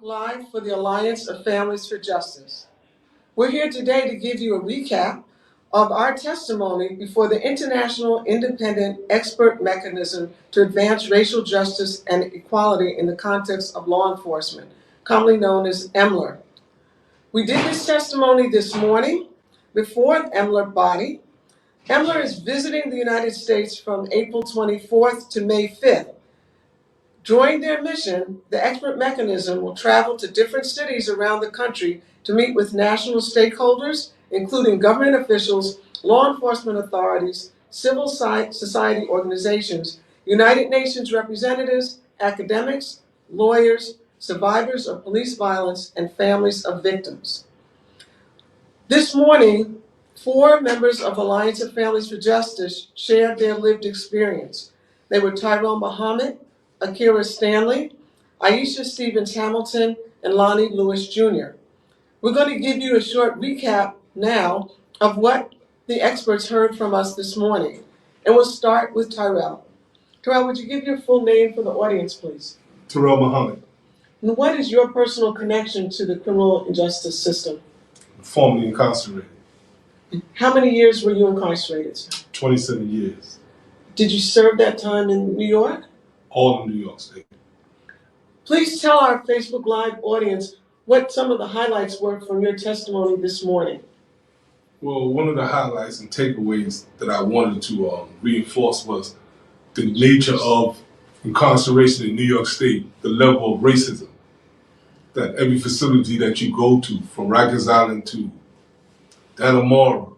Live for the Alliance of Families for Justice. We're here today to give you a recap of our testimony before the International Independent Expert Mechanism to Advance Racial Justice and Equality in the Context of Law Enforcement, commonly known as EMLER. We did this testimony this morning before the EMLER body. EMLER is visiting the United States from April 24th to May 5th. During their mission, the expert mechanism will travel to different cities around the country to meet with national stakeholders, including government officials, law enforcement authorities, civil society organizations, United Nations representatives, academics, lawyers, survivors of police violence, and families of victims. This morning, 4 members of Alliance of Families for Justice shared their lived experience. They were Tyrrell Muhammad, Aqirah Stanley, Iisha Stevens-Hamilton, and Lonnie Lewis Jr. We're going to give you a short recap now of what the experts heard from us this morning. And we'll start with Tyrrell. Tyrrell, would you give your full name for the audience, please? Tyrrell Muhammad. And what is your personal connection to the criminal justice system? Formerly incarcerated. How many years were you incarcerated, sir? 27 years. Did you serve that time in New York? All in New York State. Please tell our Facebook Live audience what some of the highlights were from your testimony this morning. Well, one of the highlights and takeaways that I wanted to reinforce was the nature of incarceration in New York State, the level of racism. That every facility that you go to, from Rikers Island to Dannemora,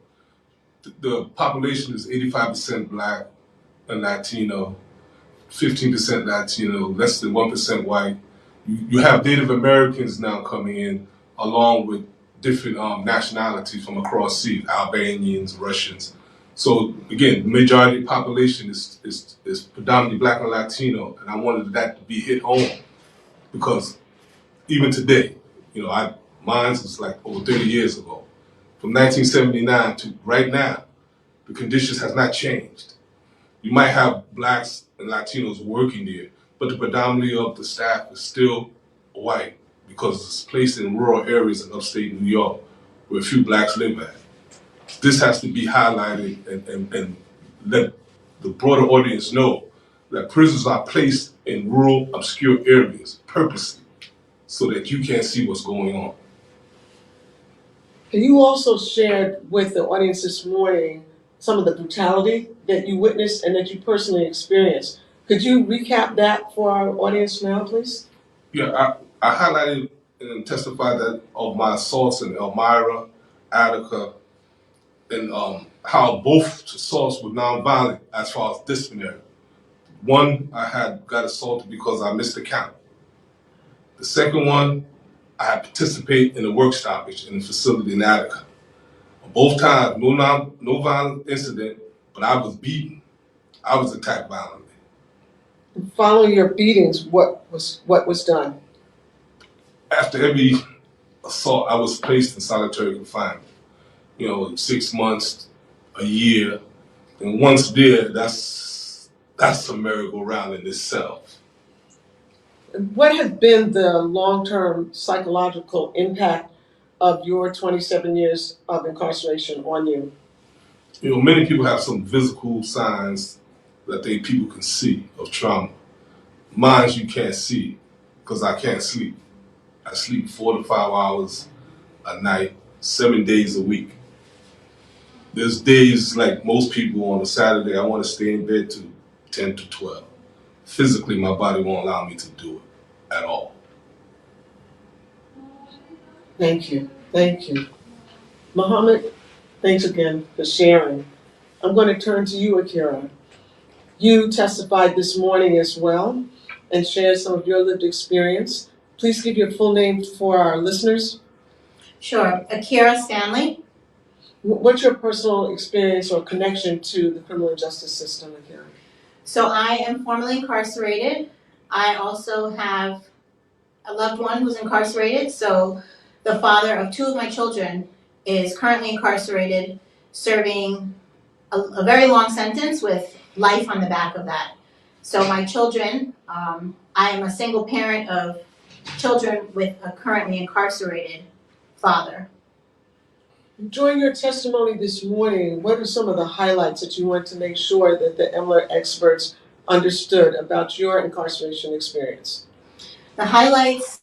the population is 85% Black and Latino, 15% Latino, less than 1% white. You have Native Americans now coming in, along with different nationalities from across seas, Albanians, Russians. So again, the majority of the population is predominantly Black and Latino, and I wanted that to be hit home because even today, mine was like over 30 years ago. From 1979 to right now, the conditions has not changed. You might have Blacks and Latinos working there, but the predominantly of the staff is still white because it's placed in rural areas in upstate New York where few Blacks live at. This has to be highlighted and let the broader audience know that prisons are placed in rural, obscure areas purposely so that you can't see what's going on. You also shared with the audience this morning some of the brutality that you witnessed and that you personally experienced. Could you recap that for our audience now, please? Yeah, I highlighted and testified that of my assaults in Elmira, Attica, and how both assaults were nonviolent as far as disciplinary. One, I had got assaulted because I missed the count. The second one, I had participated in a work stoppage in a facility in Attica. Both times, no violent incident, but I was beaten. I was attacked violently. Following your beatings, what was done? After every assault, I was placed in solitary confinement. 6 months, a year, and once there, that's a merry-go-round in itself. What has been the long-term psychological impact of your 27 years of incarceration on you? Many people have some physical signs that people can see of trauma. Mine you can't see because I can't sleep. I sleep 4 to 5 hours a night, 7 days a week. There's days like most people on a Saturday, I want to stay in bed to 10 to 12. Physically, my body won't allow me to do it at all. Thank you. Muhammad, thanks again for sharing. I'm going to turn to you, Aqirah. You testified this morning as well and shared some of your lived experience. Please give your full name for our listeners. Sure. Aqirah Stanley. What's your personal experience or connection to the criminal justice system, Aqirah? So I am formerly incarcerated. I also have a loved one who's incarcerated. So the father of 2 of my children is currently incarcerated, serving a very long sentence with life on the back of that. So my children, I am a single parent of children with a currently incarcerated father. During your testimony this morning, what are some of the highlights that you want to make sure that the EMLER experts understood about your incarceration experience? The highlights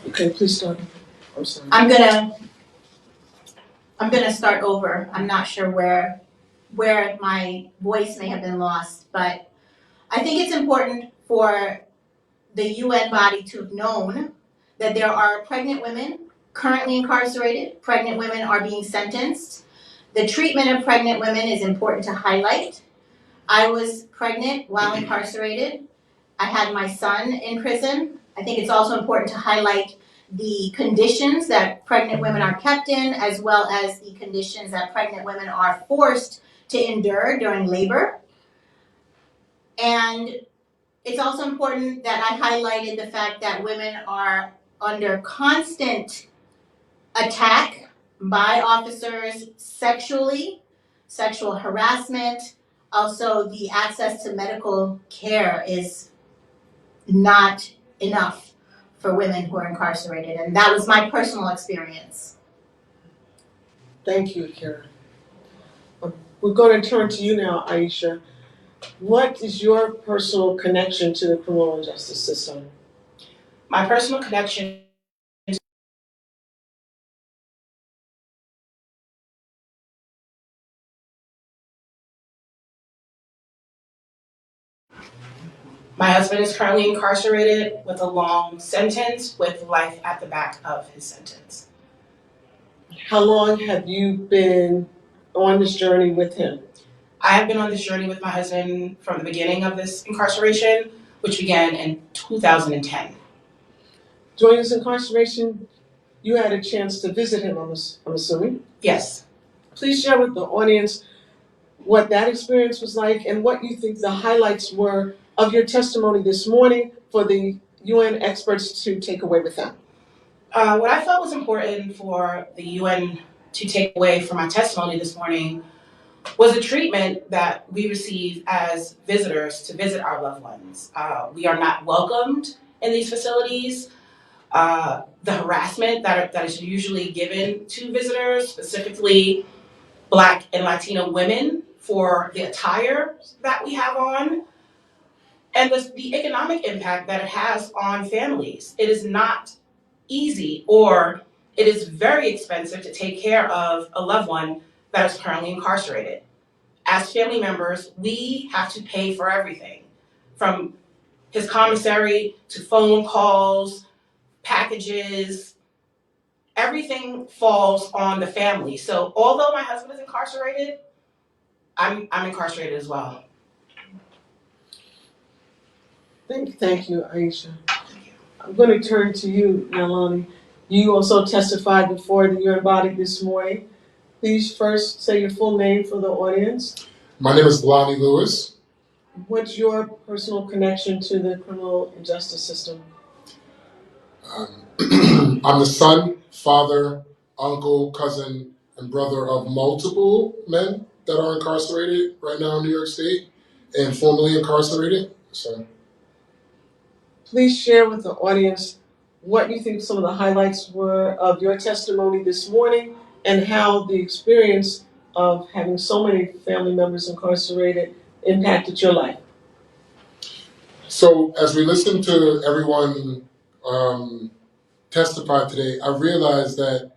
Okay, please start. I'm sorry. I'm gonna start over. I'm not sure where my voice may have been lost, but I think it's important for the UN body to have known that there are pregnant women currently incarcerated. Pregnant women are being sentenced. The treatment of pregnant women is important to highlight. I was pregnant while incarcerated. I had my son in prison. I think it's also important to highlight the conditions that pregnant women are kept in, as well as the conditions that pregnant women are forced to endure during labor. And it's also important that I highlighted the fact that women are under constant attack by officers sexually, sexual harassment. Also, the access to medical care is not enough for women who are incarcerated, and that was my personal experience. Thank you, Aqirah. We're going to turn to you now, Iisha. What is your personal connection to the criminal justice system? My personal connection My husband is currently incarcerated with a long sentence with life at the back of his sentence. How long have you been on this journey with him? I have been on this journey with my husband from the beginning of this incarceration, which began in 2010. During his incarceration, you had a chance to visit him, I'm assuming. Yes. Please share with the audience what that experience was like and what you think the highlights were of your testimony this morning for the UN experts to take away with them. What I felt was important for the UN to take away from my testimony this morning was the treatment that we receive as visitors to visit our loved ones. We are not welcomed in these facilities. The harassment that is usually given to visitors, specifically Black and Latino women, for the attire that we have on, and the economic impact that it has on families. It is not easy, or it is very expensive to take care of a loved one that is currently incarcerated. As family members, we have to pay for everything, from his commissary to phone calls, packages. Everything falls on the family. So although my husband is incarcerated, I'm incarcerated as well. Thank you, Iisha. I'm going to turn to you, Lonnie. You also testified before the UN body this morning. Please first say your full name for the audience. My name is Lonnie Lewis. What's your personal connection to the criminal justice system? I'm the son, father, uncle, cousin, and brother of multiple men that are incarcerated right now in New York State and formerly incarcerated. So, Please share with the audience what you think some of the highlights were of your testimony this morning and how the experience of having so many family members incarcerated impacted your life. so as we listen to everyone testify today, I realized that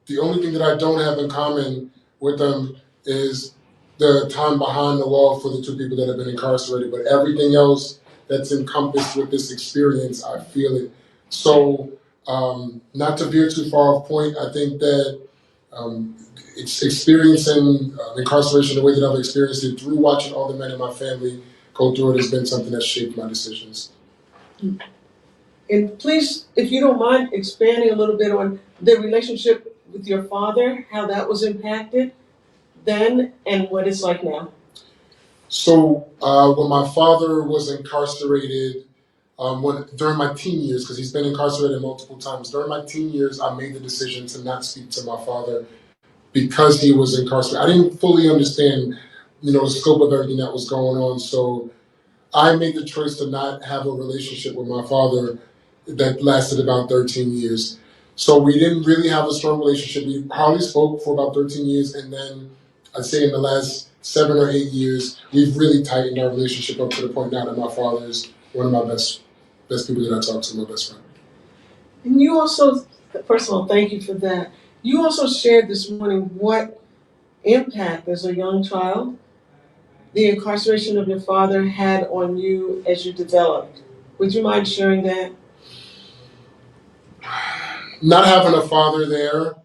the only thing that I don't have in common with them is the time behind the wall for the two people that have been incarcerated, but everything else that's encompassed with this experience, I feel it. So, not to veer too far off point, I think that It's experiencing incarceration the way that I've experienced it through watching all the men in my family go through it has been something that shaped my decisions. And please, if you don't mind expanding a little bit on the relationship with your father, how that was impacted then and what it's like now. So when my father was incarcerated, during my teen years, because he's been incarcerated multiple times, during my teen years, I made the decision to not speak to my father because he was incarcerated. I didn't fully understand, the scope of everything that was going on. So I made the choice to not have a relationship with my father that lasted about 13 years. So we didn't really have a strong relationship. We hardly spoke for about 13 years, and then I'd say in the last 7 or 8 years, we've really tightened our relationship up to the point now that my father is one of my best people that I talk to, my best friend. And you also, first of all, thank you for that. You also shared this morning what impact as a young child the incarceration of your father had on you as you developed. Would you mind sharing that? Not having a father there,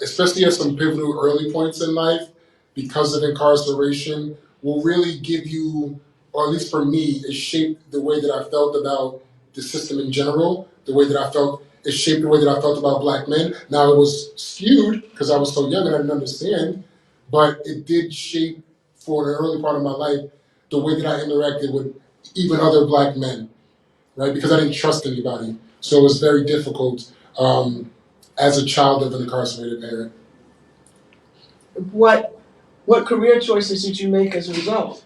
especially at some pivotal early points in life, because of incarceration, will really give you, or at least for me, it shaped the way that I felt about the system in general, it shaped the way that I felt about Black men. Now, it was skewed because I was so young and I didn't understand, but it did shape, for an early part of my life, the way that I interacted with even other Black men, right? Because I didn't trust anybody. So it was very difficult as a child of an incarcerated parent. What career choices did you make as a result?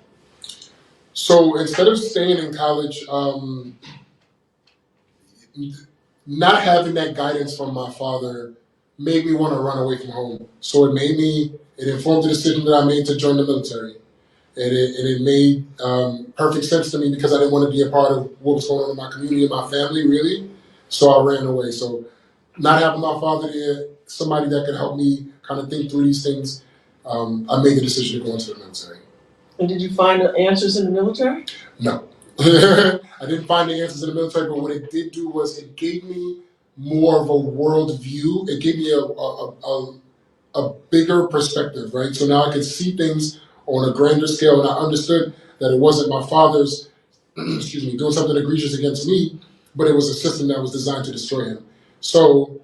So instead of staying in college, not having that guidance from my father made me want to run away from home. So it informed the decision that I made to join the military. And it made perfect sense to me because I didn't want to be a part of what was going on in my community and my family, really. So I ran away. So not having my father there, somebody that could help me kind of think through these things, I made the decision to go into the military. And did you find the answers in the military? No. I didn't find the answers in the military, but what it did do was it gave me more of a world view. It gave me a bigger perspective, right? So now I could see things on a grander scale, and I understood that it wasn't my father's, doing something egregious against me, but it was a system that was designed to destroy him. So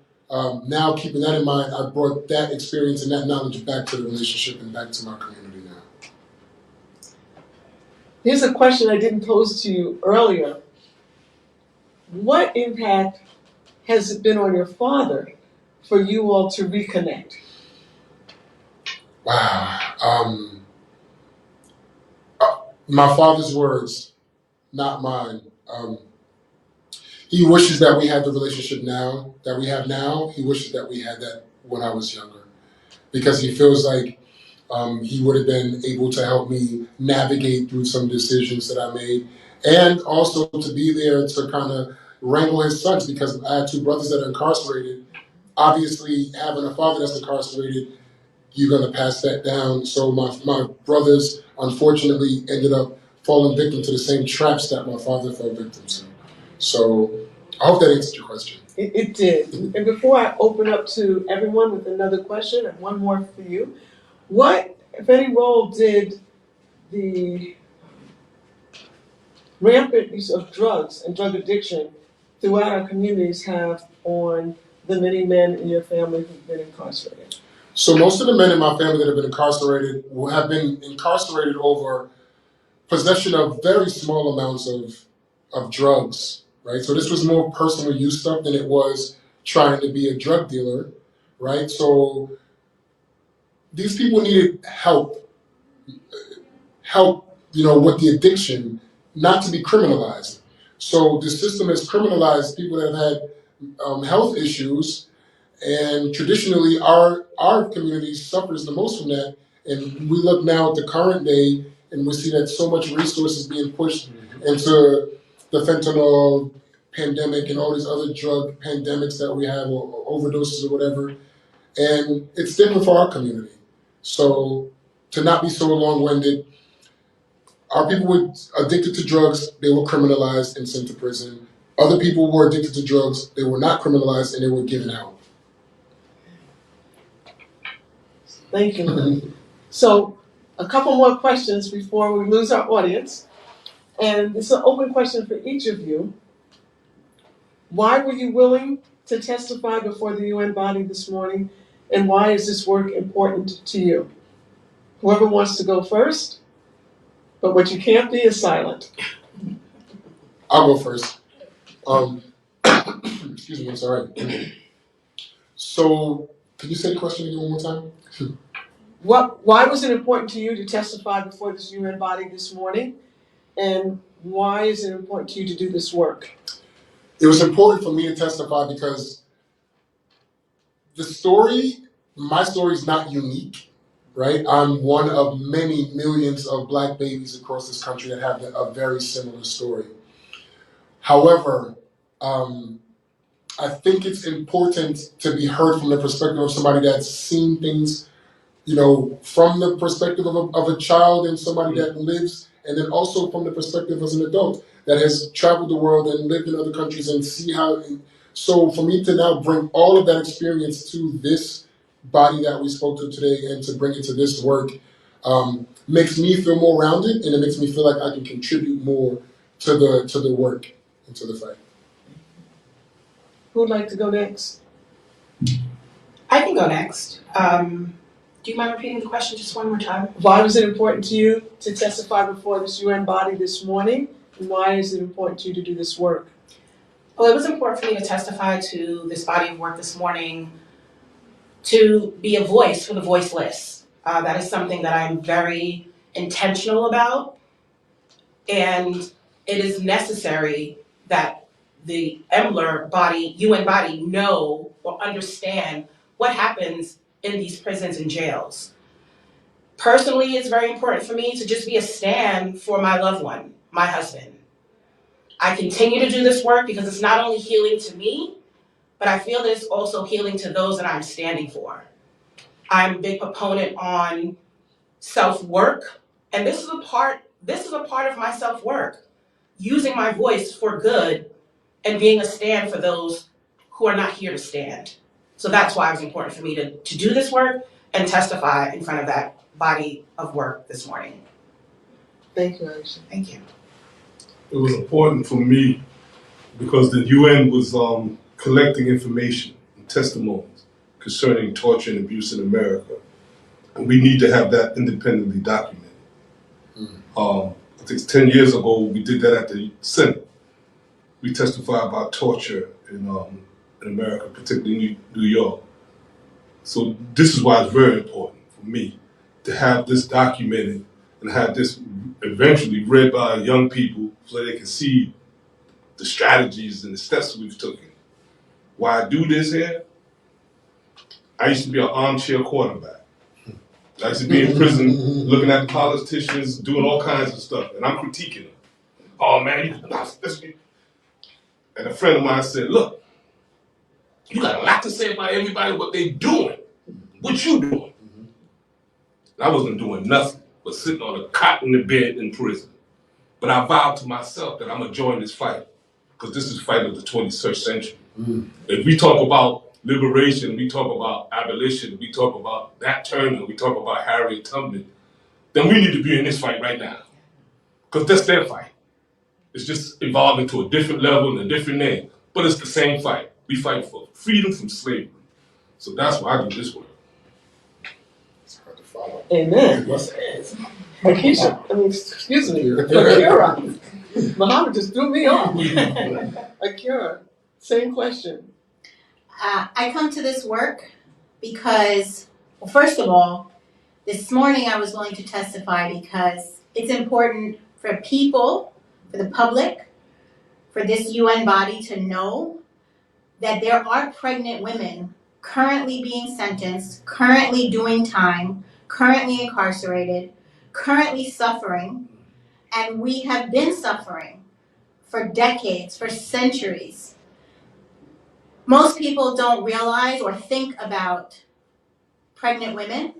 now, keeping that in mind, I brought that experience and that knowledge back to the relationship and back to my community now. Here's a question I didn't pose to you earlier. What impact has it been on your father for you all to reconnect? Wow. My father's words, not mine. He wishes that we had the relationship that we have now. He wishes that we had that when I was younger, because he feels like he would have been able to help me navigate through some decisions that I made, and also to be there to kind of wrangle his sons, because I had 2 brothers that are incarcerated. Obviously, having a father that's incarcerated, you're going to pass that down. So my brothers, unfortunately, ended up falling victim to the same traps that my father fell victim to. So I hope that answered your question. It did. And before I open up to everyone with another question, and one more for you, what, if any, role did the rampant use of drugs and drug addiction throughout our communities have on the many men in your family who've been incarcerated? So most of the men in my family that have been incarcerated have been incarcerated over possession of very small amounts of drugs, right? So this was more personal use stuff than it was trying to be a drug dealer, right? So these people needed help, with the addiction, not to be criminalized. So the system has criminalized people that have had health issues, and traditionally our community suffers the most from that. And we look now at the current day, and we see that so much resources being pushed into the fentanyl pandemic and all these other drug pandemics that we have, or overdoses or whatever. And it's different for our community. So to not be so long-winded, our people were addicted to drugs, they were criminalized and sent to prison. Other people were addicted to drugs, they were not criminalized and they were given help. Thank you, Lonnie. So, a couple more questions before we lose our audience. And it's an open question for each of you. Why were you willing to testify before the UN body this morning? And why is this work important to you? Whoever wants to go first, but what you can't be is silent. I'll go first. Excuse me, I'm sorry. So, could you say the question again one more time? Why was it important to you to testify before this UN body this morning? And why is it important to you to do this work? It was important for me to testify because my story is not unique, right? I'm one of many millions of Black babies across this country that have a very similar story. However, I think it's important to be heard from the perspective of somebody that's seen things, from the perspective of a child and somebody that lives, and then also from the perspective as an adult that has traveled the world and lived in other countries and see how. So for me to now bring all of that experience to this body that we spoke to today and to bring it to this work makes me feel more rounded, and it makes me feel like I can contribute more to the work and to the fight. Who would like to go next? I can go next. Do you mind repeating the question just one more time? Why was it important to you to testify before this UN body this morning? And why is it important to you to do this work? Well, it was important for me to testify to this body of work this morning to be a voice for the voiceless. That is something that I'm very intentional about, and it is necessary that the EMLER body, UN body, know or understand what happens in these prisons and jails. Personally, it's very important for me to just be a stand for my loved one, my husband. I continue to do this work because it's not only healing to me, but I feel that it's also healing to those that I'm standing for. I'm a big proponent on self-work, and this is a part of my self-work, using my voice for good and being a stand for those who are not here to stand. So that's why it was important for me to do this work and testify in front of that body of work this morning. Thank you, Iisha. Thank you. It was important for me because the UN was collecting information and testimonies concerning torture and abuse in America. And we need to have that independently documented. I think 10 years ago, we did that at the Senate. We testified about torture in America, particularly New York. So this is why it's very important for me to have this documented and have this eventually read by young people so they can see the strategies and the steps that we've taken. Why I do this here, I used to be an armchair quarterback. I used to be in prison looking at the politicians doing all kinds of stuff, and I'm critiquing them. Oh man, and a friend of mine said, look, you got a lot to say about everybody, what they doing. What you doing? And I wasn't doing nothing but sitting on a cot in the bed in prison. But I vowed to myself that I'm gonna join this fight, because this is the fight of the 21st century. If we talk about liberation, we talk about abolition, we talk about Nat Turner, we talk about Harriet Tubman, then we need to be in this fight right now. Because that's their fight. It's just evolving to a different level and a different name. But it's the same fight. We fight for freedom from slavery. So that's why I do this work. It's hard to follow. Amen. Excuse me, Aqirah. Muhammad just threw me off. Aqirah, same question. I come to this work because, well, first of all, this morning I was willing to testify because it's important for people, for the public, for this UN body to know that there are pregnant women currently being sentenced, currently doing time, currently incarcerated, currently suffering, and we have been suffering for decades, for centuries. Most people don't realize or think about pregnant women.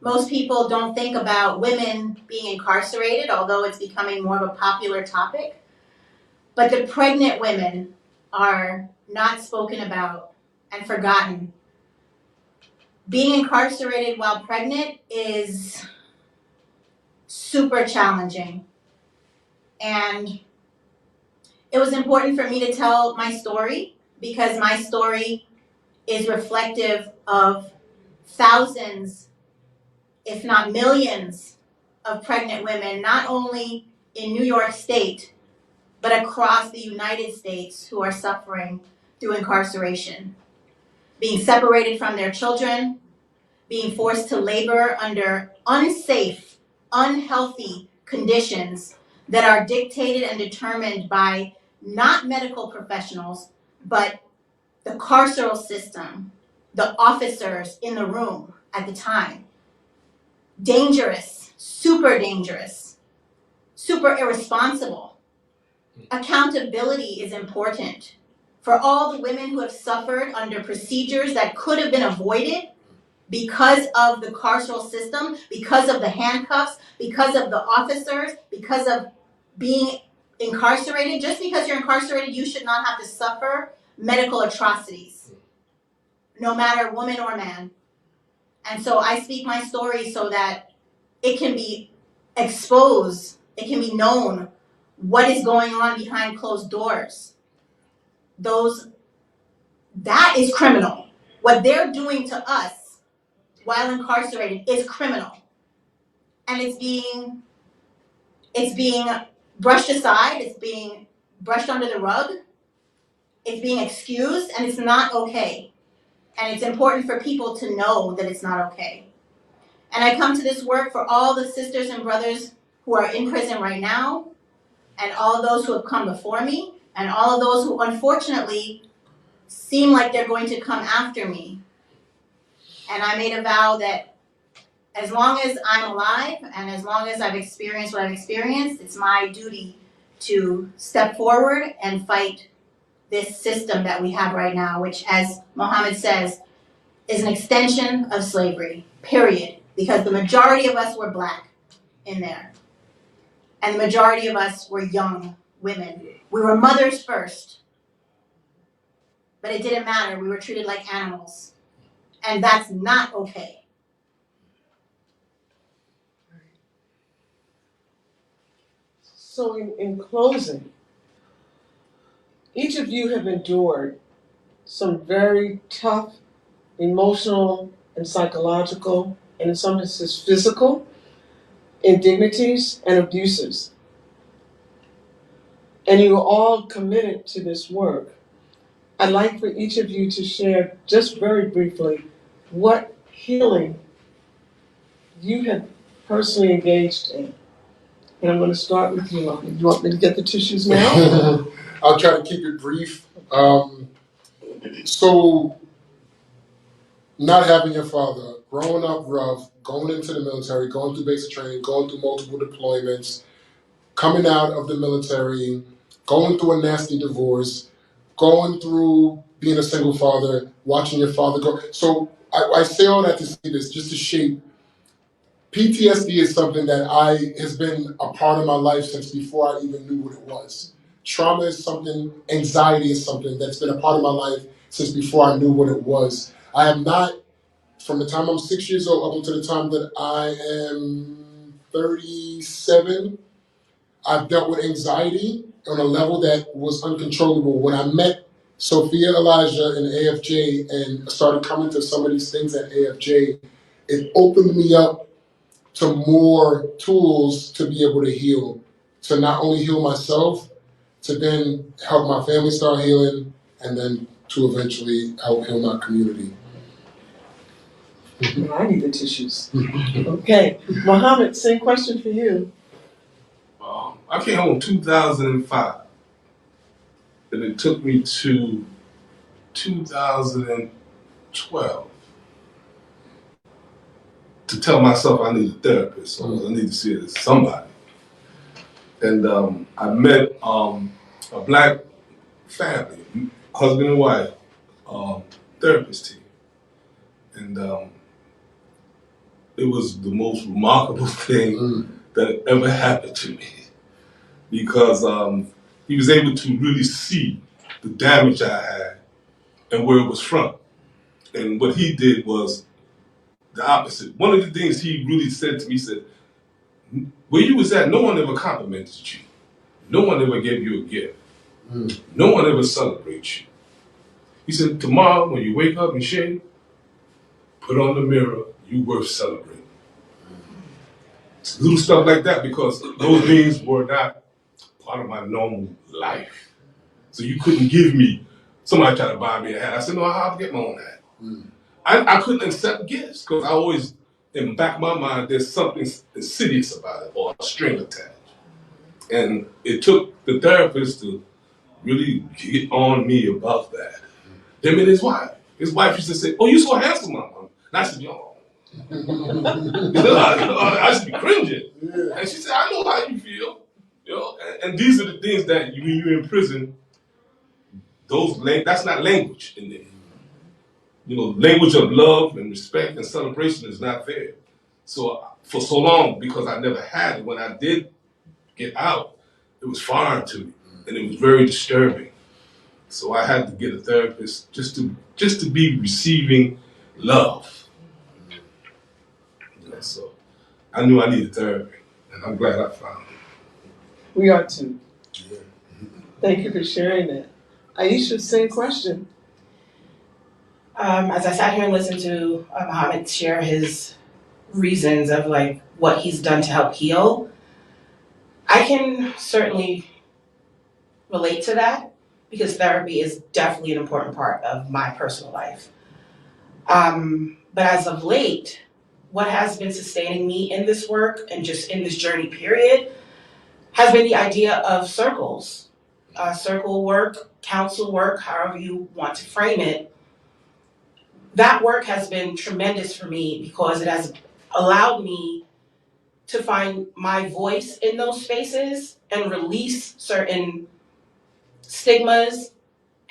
Most people don't think about women being incarcerated, although it's becoming more of a popular topic. But the pregnant women are not spoken about and forgotten. Being incarcerated while pregnant is super challenging. And it was important for me to tell my story because my story is reflective of thousands, if not millions, of pregnant women, not only in New York State, but across the United States who are suffering through incarceration, being separated from their children, being forced to labor under unsafe, unhealthy conditions that are dictated and determined by not medical professionals, but the carceral system, the officers in the room at the time. Dangerous, super irresponsible. Accountability is important for all the women who have suffered under procedures that could have been avoided because of the carceral system, because of the handcuffs, because of the officers, because of being incarcerated. Just because you're incarcerated, you should not have to suffer medical atrocities, no matter woman or man. And so I speak my story so that it can be exposed, it can be known what is going on behind closed doors. That is criminal. What they're doing to us while incarcerated is criminal. And it's being brushed aside, it's being brushed under the rug, it's being excused, and it's not okay. And it's important for people to know that it's not okay. And I come to this work for all the sisters and brothers who are in prison right now, and all of those who have come before me, and all of those who unfortunately seem like they're going to come after me. And I made a vow that as long as I'm alive and as long as I've experienced what I've experienced, it's my duty to step forward and fight this system that we have right now, which, as Muhammad says, is an extension of slavery, period. Because the majority of us were black in there. And the majority of us were young women. We were mothers first. But it didn't matter. We were treated like animals. And that's not okay. So in closing, each of you have endured some very tough emotional and psychological, and in some instances physical, indignities and abuses. And you are all committed to this work. I'd like for each of you to share just very briefly what healing you have personally engaged in. And I'm going to start with you, Lonnie. You want me to get the tissues now? I'll try to keep it brief. So, not having your father, growing up rough, going into the military, going through basic training, going through multiple deployments, coming out of the military, going through a nasty divorce, going through being a single father, watching your father go. So I say all that to say this, just to shape. PTSD is something that has been a part of my life since before I even knew what it was. Trauma is something, anxiety is something that's been a part of my life since before I knew what it was. I am not, from the time I'm 6 years old up until the time that I am 37, I've dealt with anxiety on a level that was uncontrollable. When I met Soffiyah Elijah in AFJ and started coming to some of these things at AFJ, it opened me up to more tools to be able to heal, to not only heal myself, to then help my family start healing, and then to eventually help heal my community. I need the tissues. Okay, Muhammad, same question for you. I came home in 2005, and it took me to 2012 to tell myself I need a therapist, or I need to see somebody. And I met a black family, husband and wife, therapist team. And it was the most remarkable thing that ever happened to me, because he was able to really see the damage I had and where it was from. And what he did was the opposite. One of the things he really said to me, he said, where you was at, no one ever complimented you. No one ever gave you a gift. No one ever celebrates you. He said, tomorrow when you wake up and shave, put on the mirror, you worth celebrating. Little stuff like that, because those things were not part of my normal life. So you couldn't give me, somebody tried to buy me a hat. I said, no, I'll get my own hat. I couldn't accept gifts because I always, in the back of my mind, there's something insidious about it or a string attached. And it took the therapist to really get on me about that. Him and his wife. His wife used to say, oh, you so handsome, Mama. And I said, yo. I should be cringing. Yeah. And she said, I know how you feel. You know, and these are the things that when you're in prison, that's not language in there. You know, language of love and respect and celebration is not there. So for so long, because I never had it, when I did get out, it was foreign to me, and it was very disturbing. So I had to get a therapist just to be receiving love. Yeah, so I knew I needed therapy, and I'm glad I found it. We are too. Thank you for sharing that. Iisha, same question. As I sat here and listened to Muhammad share his reasons of like what he's done to help heal, I can certainly relate to that because therapy is definitely an important part of my personal life. But as of late, what has been sustaining me in this work and just in this journey period has been the idea of circles, circle work, counsel work, however you want to frame it. That work has been tremendous for me because it has allowed me to find my voice in those spaces and release certain stigmas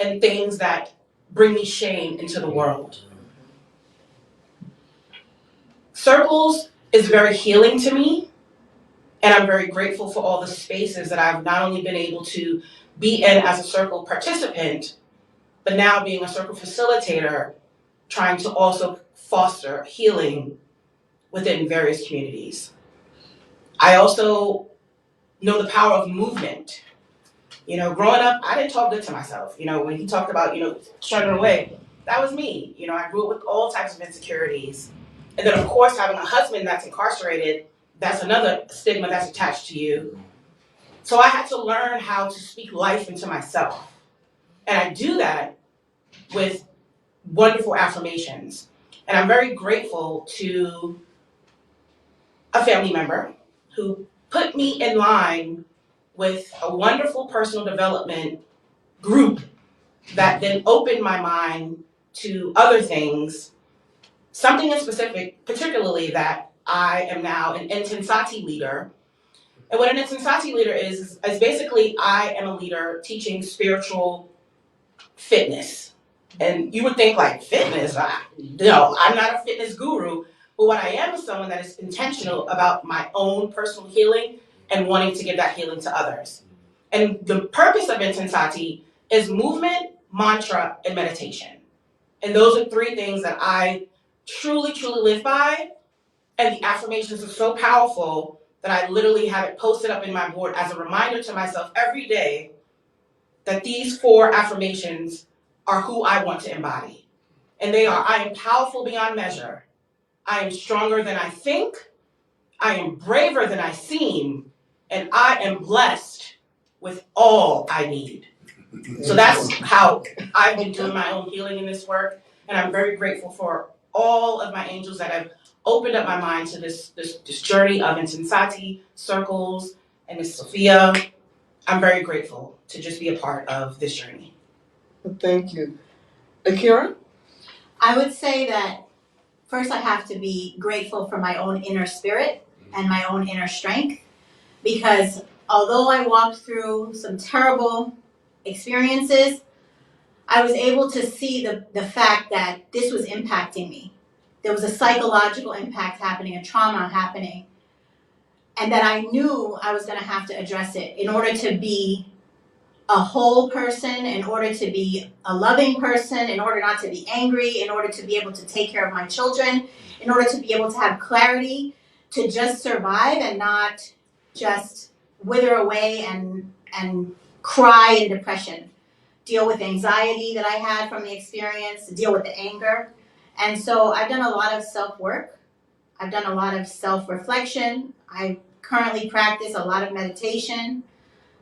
and things that bring me shame into the world. Circles is very healing to me, and I'm very grateful for all the spaces that I've not only been able to be in as a circle participant, but now being a circle facilitator, trying to also foster healing within various communities. I also know the power of movement. You know, growing up, I didn't talk good to myself. You know, when he talked about, turning away, that was me. You know, I grew up with all types of insecurities. And then, of course, having a husband that's incarcerated, that's another stigma that's attached to you. So I had to learn how to speak life into myself. And I do that with wonderful affirmations. And I'm very grateful to a family member who put me in line with a wonderful personal development group that then opened my mind to other things, something in specific, particularly that I am now an Intensati leader. And what an Intensati leader is basically I am a leader teaching spiritual fitness. And you would think like fitness, no, I'm not a fitness guru, but what I am is someone that is intentional about my own personal healing and wanting to give that healing to others. And the purpose of Intensati is movement, mantra, and meditation. And those are three things that I truly, truly live by. And the affirmations are so powerful that I literally have it posted up in my board as a reminder to myself every day that these 4 affirmations are who I want to embody. And they are, I am powerful beyond measure. I am stronger than I think. I am braver than I seem. And I am blessed with all I need. So that's how I've been doing my own healing in this work. And I'm very grateful for all of my angels that have opened up my mind to this journey of Intensati, circles, and Miss Sophia. I'm very grateful to just be a part of this journey. Well, thank you. Aqirah? I would say that first I have to be grateful for my own inner spirit and my own inner strength, because although I walked through some terrible experiences, I was able to see the fact that this was impacting me. There was a psychological impact happening, a trauma happening, and that I knew I was going to have to address it in order to be a whole person, in order to be a loving person, in order not to be angry, in order to be able to take care of my children, in order to be able to have clarity, to just survive and not just wither away and cry in depression. Deal with anxiety that I had from the experience, deal with the anger. And so I've done a lot of self-work. I've done a lot of self-reflection. I currently practice a lot of meditation.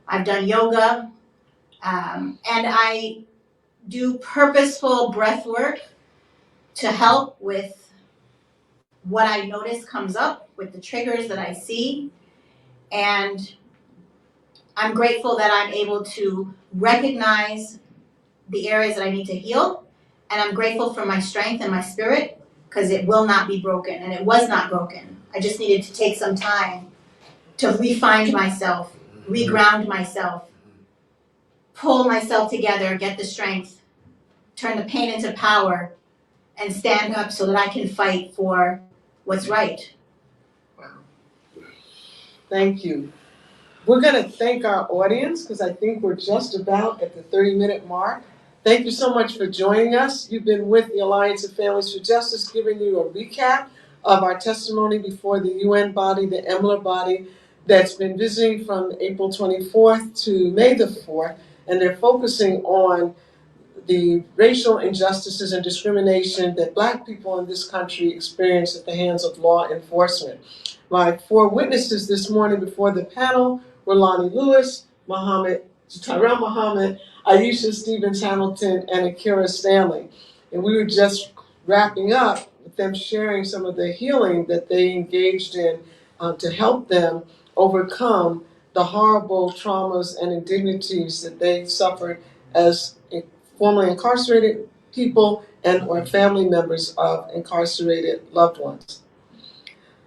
I've done yoga. And I do purposeful breath work to help with what I notice comes up, with the triggers that I see. And I'm grateful that I'm able to recognize the areas that I need to heal. And I'm grateful for my strength and my spirit, because it will not be broken, and it was not broken. I just needed to take some time to refine myself, reground myself, pull myself together, get the strength, turn the pain into power, and stand up so that I can fight for what's right. Thank you. We're going to thank our audience because I think we're just about at the 30-minute mark. Thank you so much for joining us. You've been with the Alliance of Families for Justice, giving you a recap of our testimony before the UN body, the EMLER body, that's been visiting from April 24th to May the 4th, and they're focusing on the racial injustices and discrimination that Black people in this country experience at the hands of law enforcement. My four witnesses this morning before the panel were Lonnie Lewis, Tyrrell Muhammad, Iisha Stevens-Hamilton, and Aqirah Stanley. And we were just wrapping up with them sharing some of the healing that they engaged in to help them overcome the horrible traumas and indignities that they suffered as formerly incarcerated people and or family members of incarcerated loved ones.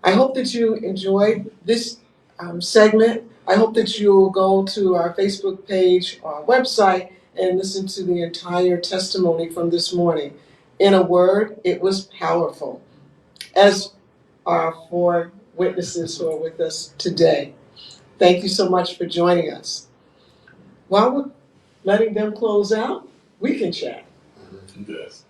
I hope that you enjoyed this segment. I hope that you will go to our Facebook page or our website and listen to the entire testimony from this morning. In a word, it was powerful, as are our four witnesses who are with us today. Thank you so much for joining us. While we're letting them close out, we can chat. Yes.